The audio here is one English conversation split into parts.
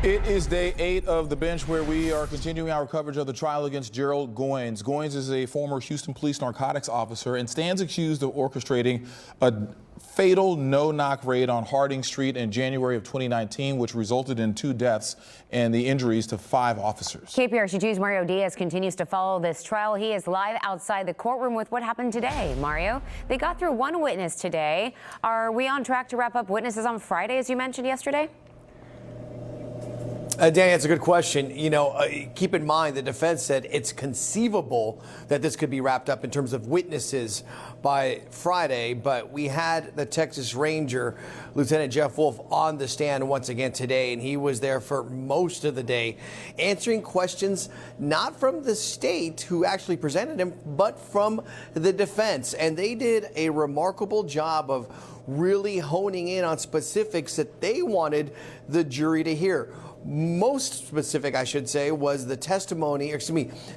It is day 8 of the bench where we are continuing our coverage of the trial against Gerald Goines. Goines is a former Houston police narcotics officer and stands accused of orchestrating a fatal no-knock raid on Harding Street in January of 2019, which resulted in 2 deaths and the injuries to 5 officers. KPRC2's Mario Diaz continues to follow this trial. He is live outside the courtroom with what happened today. Mario, they got through 1 witness today. Are we on track to wrap up witnesses on Friday, as you mentioned yesterday? Dan, that's a good question. You know, keep in mind the defense said it's conceivable that this could be wrapped up in terms of witnesses by Friday, but we had the Texas Ranger, Lieutenant Jeff Wolf, on the stand once again today, and he was there for most of the day answering questions not from the state who actually presented him, but from the defense. And they did a remarkable job of really honing in on specifics that they wanted the jury to hear. Most specific, I should say, was the testimony,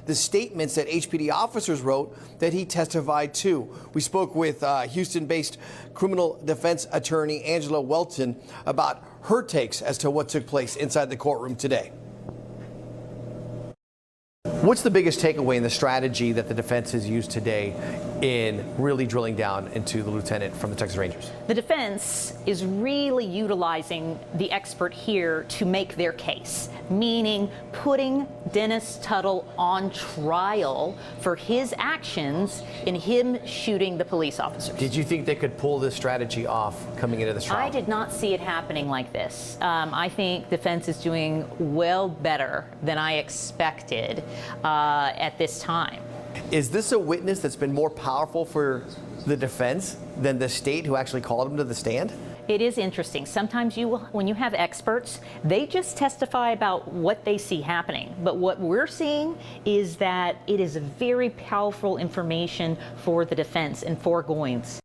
the statements that HPD officers wrote that he testified to. We spoke with Houston-based criminal defense attorney Angela Welton about her takes as to what took place inside the courtroom today. What's the biggest takeaway in the strategy that the defense has used today in really drilling down into the lieutenant from the Texas Rangers? The defense is really utilizing the expert here to make their case, meaning putting Dennis Tuttle on trial for his actions in him shooting the police officers. Did you think they could pull this strategy off coming into this trial? I did not see it happening like this. I think defense is doing well better than I expected at this time. Is this a witness that's been more powerful for the defense than the state who actually called him to the stand? It is interesting. Sometimes when you have experts, they just testify about what they see happening. But what we're seeing is that it is very powerful information for the defense and for Goines.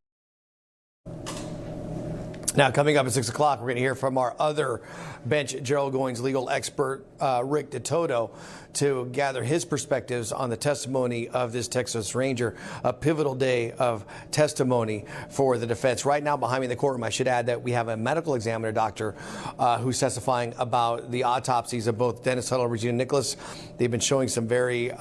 Now, coming up at 6 o'clock, we're going to hear from our other bench, Gerald Goines legal expert, Rick DeToto, to gather his perspectives on the testimony of this Texas Ranger, a pivotal day of testimony for the defense. Right now, behind me in the courtroom, I should add that we have a medical examiner doctor who's testifying about the autopsies of both Dennis Tuttle and Rhogena Nicholas. They've been showing some very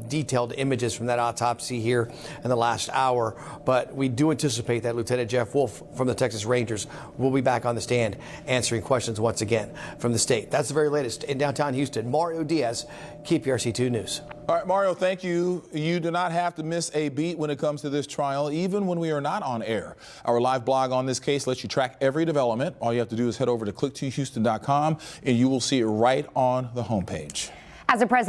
detailed images from that autopsy here in the last hour. But we do anticipate that Lieutenant Jeff Wolf from the Texas Rangers will be back on the stand answering questions once again from the state. That's the very latest in downtown Houston. Mario Diaz, KPRC2 News. All right, Mario, thank you. You do not have to miss a beat when it comes to this trial, even when we are not on air. Our live blog on this case lets you track every development. All you have to do is head over to click2houston.com and you will see it right on the homepage. As the president